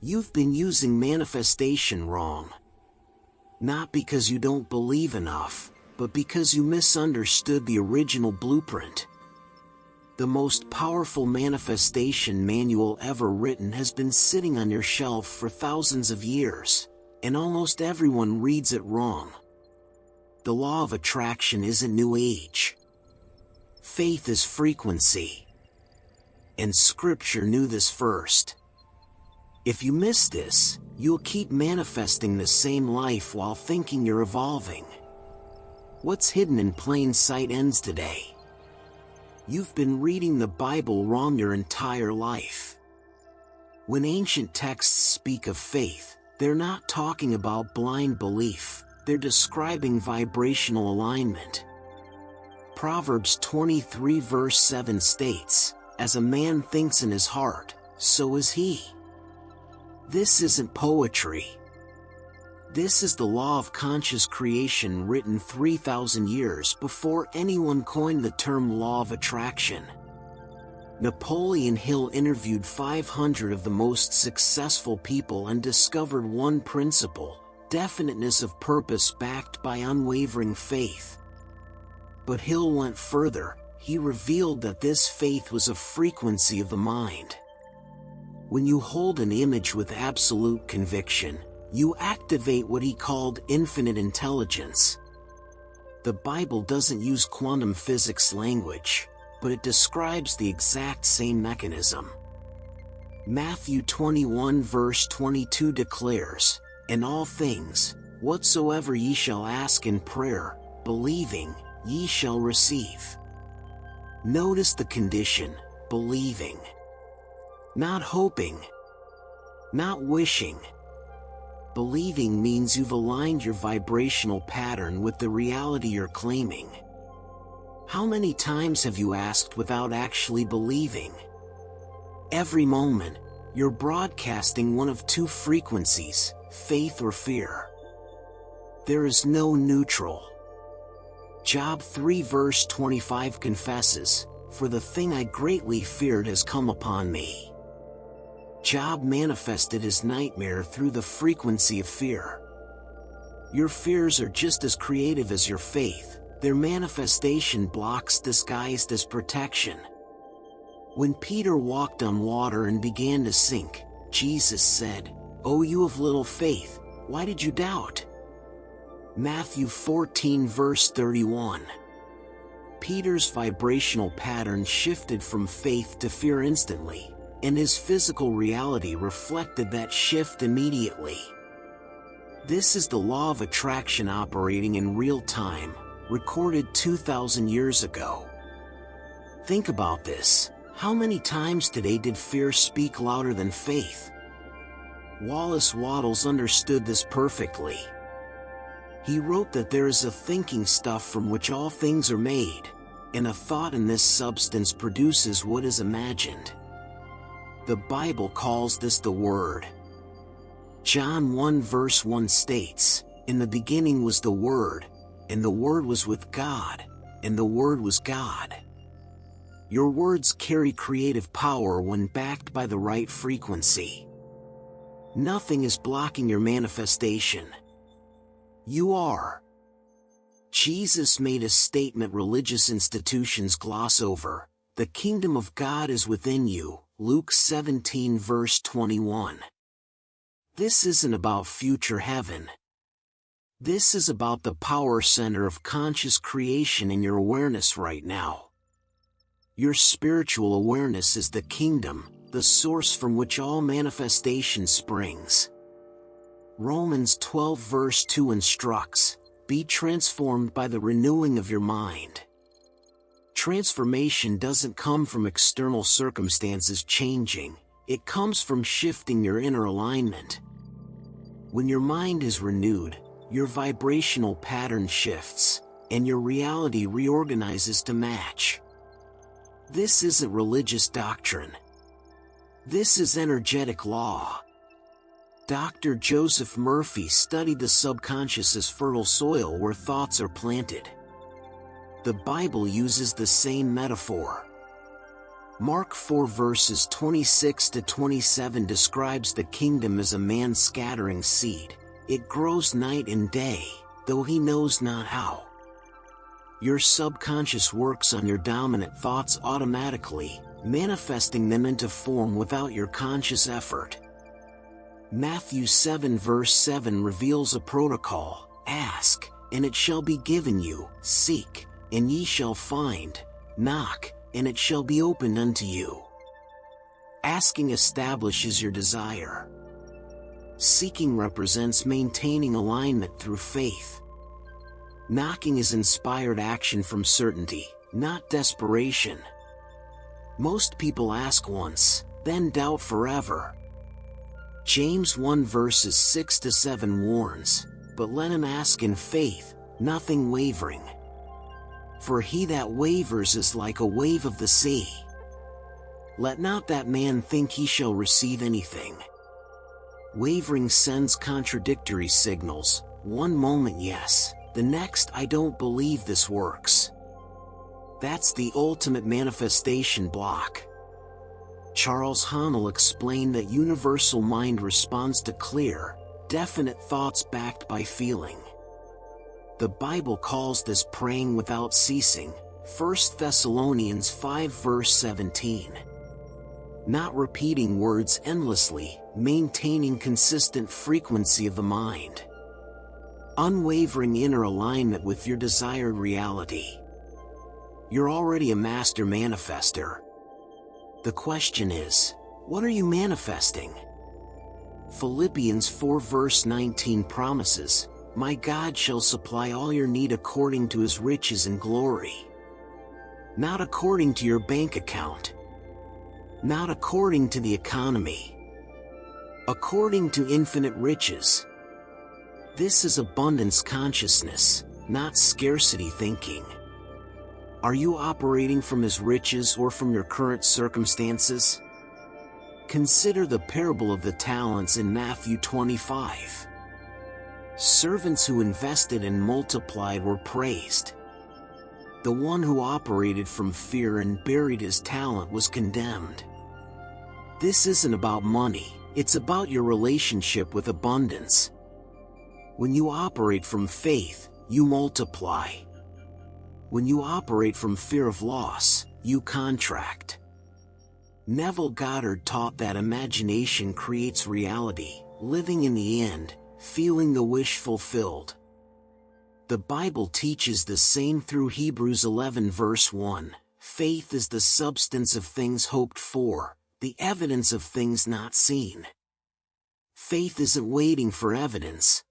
You've been using manifestation wrong. Not because you don't believe enough, but because you misunderstood the original blueprint. The most powerful manifestation manual ever written has been sitting on your shelf for thousands of years, and almost everyone reads it wrong. The law of attraction isn't New Age. Faith is frequency. And Scripture knew this first. If you miss this, you'll keep manifesting the same life while thinking you're evolving. What's hidden in plain sight ends today. You've been reading the Bible wrong your entire life. When ancient texts speak of faith, they're not talking about blind belief, they're describing vibrational alignment. Proverbs 23 verse 7 states, "As a man thinks in his heart, so is he." This isn't poetry. This is the law of conscious creation written 3,000 years before anyone coined the term law of attraction. Napoleon Hill interviewed 500 of the most successful people and discovered one principle: definiteness of purpose backed by unwavering faith. But Hill went further. He revealed that this faith was a frequency of the mind. When you hold an image with absolute conviction, you activate what he called infinite intelligence. The Bible doesn't use quantum physics language, but it describes the exact same mechanism. Matthew 21 verse 22 declares, "In all things, whatsoever ye shall ask in prayer, believing, ye shall receive." Notice the condition, believing. Not hoping. Not wishing. Believing means you've aligned your vibrational pattern with the reality you're claiming. How many times have you asked without actually believing? Every moment, you're broadcasting one of two frequencies, faith or fear. There is no neutral. Job 3 verse 25 confesses, "For the thing I greatly feared has come upon me." Job manifested his nightmare through the frequency of fear. Your fears are just as creative as your faith. Their manifestation blocks disguised as protection. When Peter walked on water and began to sink, Jesus said, "O you of little faith, why did you doubt?" Matthew 14 verse 31. Peter's vibrational pattern shifted from faith to fear instantly, and his physical reality reflected that shift immediately. This is the law of attraction operating in real time, recorded 2,000 years ago. Think about this. How many times today did fear speak louder than faith? Wallace Wattles understood this perfectly. He wrote that there is a thinking stuff from which all things are made, and a thought in this substance produces what is imagined. The Bible calls this the Word. John 1 verse 1 states, "In the beginning was the Word, and the Word was with God, and the Word was God." Your words carry creative power when backed by the right frequency. Nothing is blocking your manifestation. You are. Jesus made a statement religious institutions gloss over: "The kingdom of God is within you," Luke 17 verse 21. This isn't about future heaven. This is about the power center of conscious creation in your awareness right now. Your spiritual awareness is the kingdom, the source from which all manifestation springs. Romans 12 verse 2 instructs, "Be transformed by the renewing of your mind." Transformation doesn't come from external circumstances changing, it comes from shifting your inner alignment. When your mind is renewed, your vibrational pattern shifts, and your reality reorganizes to match. This isn't religious doctrine. This is energetic law. Dr. Joseph Murphy studied the subconscious as fertile soil where thoughts are planted. The Bible uses the same metaphor. Mark 4 verses 26 to 27 describes the kingdom as a man scattering seed. It grows night and day, though he knows not how. Your subconscious works on your dominant thoughts automatically, manifesting them into form without your conscious effort. Matthew 7 verse 7 reveals a protocol: ask, and it shall be given you; seek, and ye shall find; knock, and it shall be opened unto you. Asking establishes your desire. Seeking represents maintaining alignment through faith. Knocking is inspired action from certainty, not desperation. Most people ask once, then doubt forever. James 1 verses 6 to 7 warns, but let him ask in faith, nothing wavering. For he that wavers is like a wave of the sea. Let not that man think he shall receive anything. Wavering sends contradictory signals: one moment yes, the next I don't believe this works. That's the ultimate manifestation block. Charles Haanel explained that universal mind responds to clear, definite thoughts backed by feeling. The Bible calls this praying without ceasing, 1 Thessalonians 5 verse 17. Not repeating words endlessly, maintaining consistent frequency of the mind. Unwavering inner alignment with your desired reality. You're already a master manifester. The question is, what are you manifesting? Philippians 4 verse 19 promises, "My God shall supply all your need according to his riches and glory." Not according to your bank account. Not according to the economy. According to infinite riches. This is abundance consciousness, not scarcity thinking. Are you operating from his riches or from your current circumstances? Consider the parable of the talents in Matthew 25. Servants who invested and multiplied were praised. The one who operated from fear and buried his talent was condemned. This isn't about money, it's about your relationship with abundance. When you operate from faith, you multiply. When you operate from fear of loss, you contract. Neville Goddard taught that imagination creates reality, living in the end, feeling the wish fulfilled. The Bible teaches the same through Hebrews 11 verse 1. Faith is the substance of things hoped for, the evidence of things not seen. Faith isn't waiting for evidence.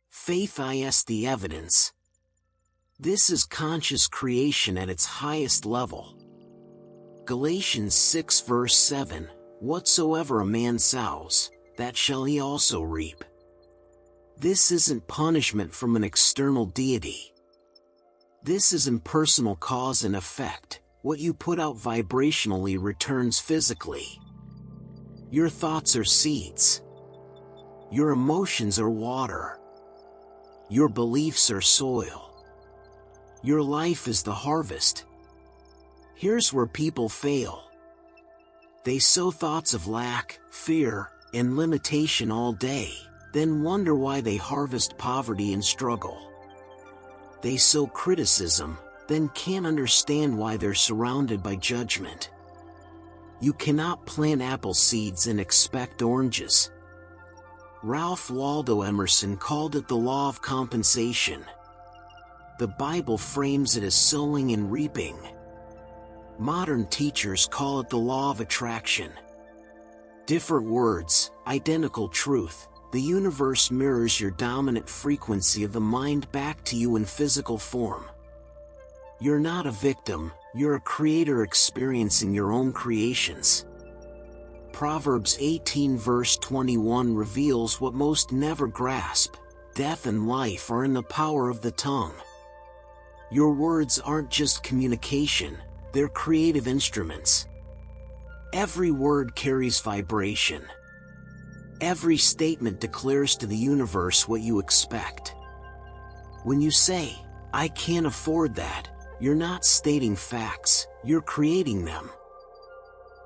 Faith is the evidence. This is conscious creation at its highest level. Galatians 6 verse 7, "Whatsoever a man sows, that shall he also reap." This isn't punishment from an external deity. This is impersonal cause and effect. What you put out vibrationally returns physically. Your thoughts are seeds. Your emotions are water. Your beliefs are soil. Your life is the harvest. Here's where people fail. They sow thoughts of lack, fear, and limitation all day, then wonder why they harvest poverty and struggle. They sow criticism, then can't understand why they're surrounded by judgment. You cannot plant apple seeds and expect oranges. Ralph Waldo Emerson called it the law of compensation. The Bible frames it as sowing and reaping. Modern teachers call it the law of attraction. Different words, identical truth. The universe mirrors your dominant frequency of the mind back to you in physical form. You're not a victim, you're a creator experiencing your own creations. Proverbs 18 verse 21 reveals what most never grasp: death and life are in the power of the tongue. Your words aren't just communication, they're creative instruments. Every word carries vibration. Every statement declares to the universe what you expect. When you say, "I can't afford that," you're not stating facts, you're creating them.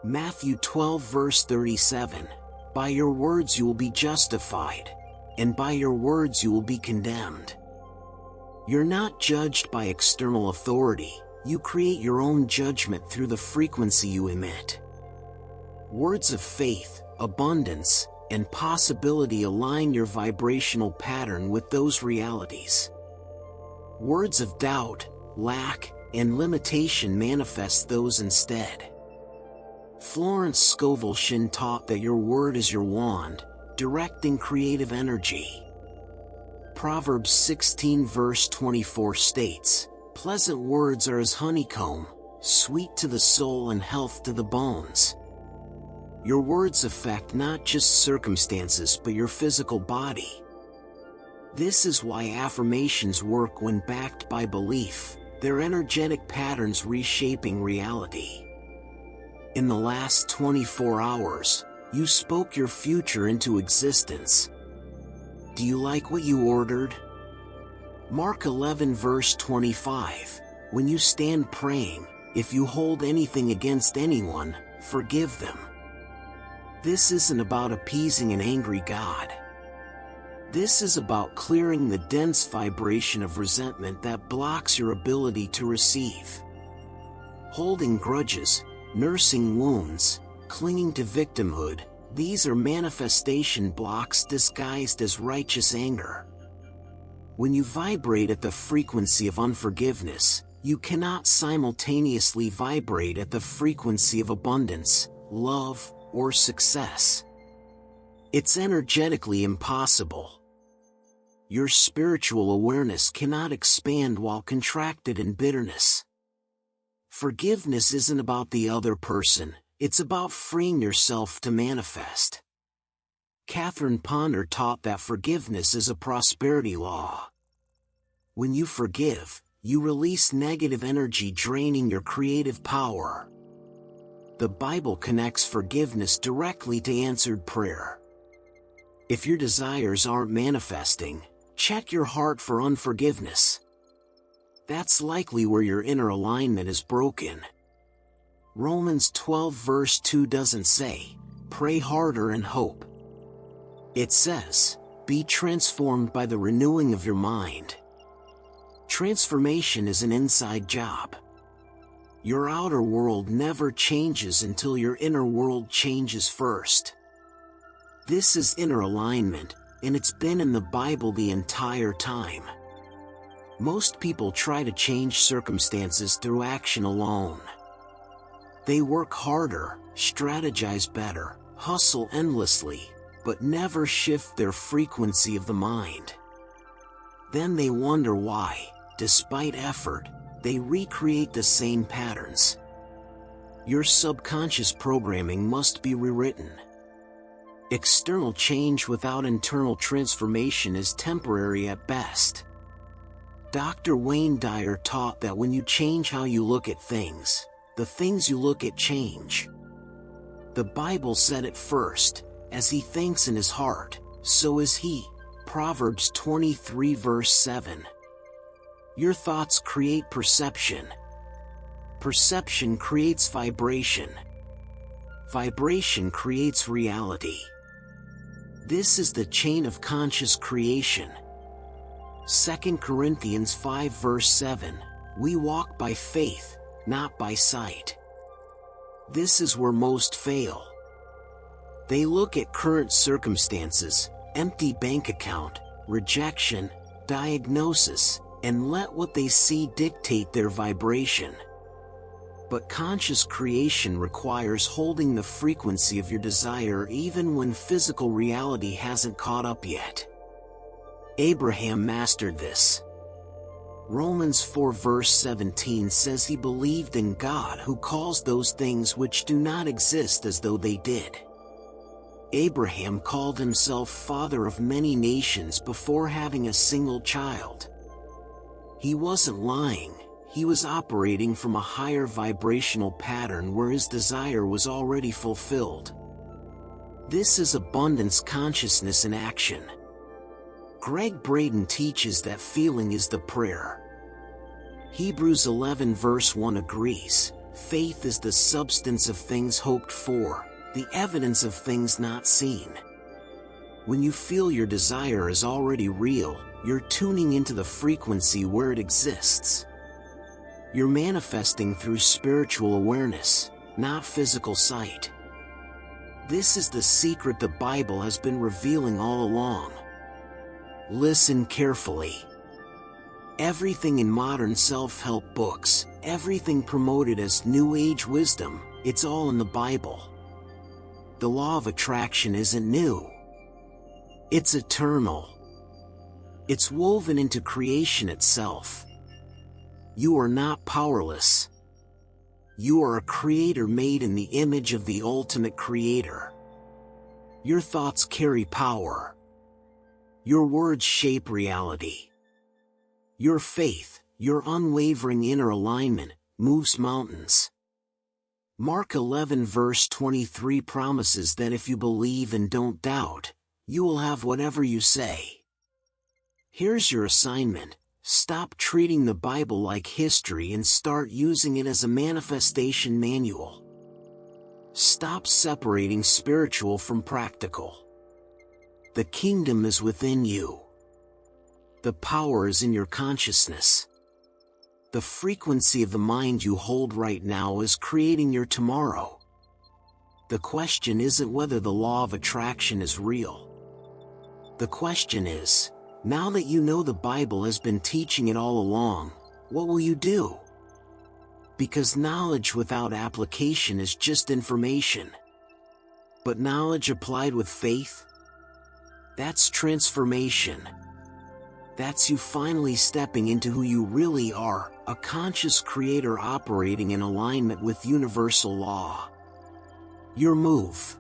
Matthew 12 verse 37, by your words you will be justified, and by your words you will be condemned. You're not judged by external authority, you create your own judgment through the frequency you emit. Words of faith, abundance, and possibility align your vibrational pattern with those realities. Words of doubt, lack, and limitation manifest those instead. Florence Scovel Shinn taught that your word is your wand, directing creative energy. Proverbs 16 verse 24 states, pleasant words are as honeycomb, sweet to the soul and health to the bones. Your words affect not just circumstances but your physical body. This is why affirmations work when backed by belief, their energetic patterns reshaping reality. In the last 24 hours, you spoke your future into existence. Do you like what you ordered? Mark 11 verse 25, when you stand praying, if you hold anything against anyone, forgive them. This isn't about appeasing an angry God. This is about clearing the dense vibration of resentment that blocks your ability to receive. Holding grudges, nursing wounds, clinging to victimhood, these are manifestation blocks disguised as righteous anger. When you vibrate at the frequency of unforgiveness, you cannot simultaneously vibrate at the frequency of abundance, love, or success. It's energetically impossible. Your spiritual awareness cannot expand while contracted in bitterness. Forgiveness isn't about the other person, it's about freeing yourself to manifest. Catherine Ponder taught that forgiveness is a prosperity law. When you forgive, you release negative energy draining your creative power. The Bible connects forgiveness directly to answered prayer. If your desires aren't manifesting, check your heart for unforgiveness. That's likely where your inner alignment is broken. Romans 12 verse 2 doesn't say, pray harder and hope. It says, be transformed by the renewing of your mind. Transformation is an inside job. Your outer world never changes until your inner world changes first. This is inner alignment, and it's been in the Bible the entire time. Most people try to change circumstances through action alone. They work harder, strategize better, hustle endlessly, but never shift their frequency of the mind. Then they wonder why, despite effort, they recreate the same patterns. Your subconscious programming must be rewritten. External change without internal transformation is temporary at best. Dr. Wayne Dyer taught that when you change how you look at things, the things you look at change. The Bible said it first, as he thinks in his heart, so is he. Proverbs 23 verse 7. Your thoughts create perception. Perception creates vibration. Vibration creates reality. This is the chain of conscious creation. 2 Corinthians 5 verse 7, we walk by faith, not by sight. This is where most fail. They look at current circumstances, empty bank account, rejection, diagnosis, and let what they see dictate their vibration. But conscious creation requires holding the frequency of your desire even when physical reality hasn't caught up yet. Abraham mastered this. Romans 4 verse 17 says he believed in God who calls those things which do not exist as though they did. Abraham called himself father of many nations before having a single child. He wasn't lying, he was operating from a higher vibrational pattern where his desire was already fulfilled. This is abundance consciousness in action. Greg Braden teaches that feeling is the prayer. Hebrews 11 verse 1 agrees, Faith is the substance of things hoped for, the evidence of things not seen. When you feel your desire is already real, you're tuning into the frequency where it exists. You're manifesting through spiritual awareness, not physical sight. This is the secret the Bible has been revealing all along. Listen carefully. Everything in modern self-help books, everything promoted as New Age wisdom, it's all in the Bible. The law of attraction isn't new. It's eternal. It's woven into creation itself. You are not powerless. You are a creator made in the image of the ultimate creator. Your thoughts carry power. Your words shape reality. Your faith, your unwavering inner alignment, moves mountains. Mark 11 verse 23 promises that if you believe and don't doubt, you will have whatever you say. Here's your assignment. Stop treating the Bible like history and start using it as a manifestation manual. Stop separating spiritual from practical. The kingdom is within you. The power is in your consciousness. The frequency of the mind you hold right now is creating your tomorrow. The question isn't whether the law of attraction is real. The question is, now that you know the Bible has been teaching it all along, what will you do? Because knowledge without application is just information. But knowledge applied with faith? That's transformation. That's you finally stepping into who you really are, a conscious creator operating in alignment with universal law. Your move.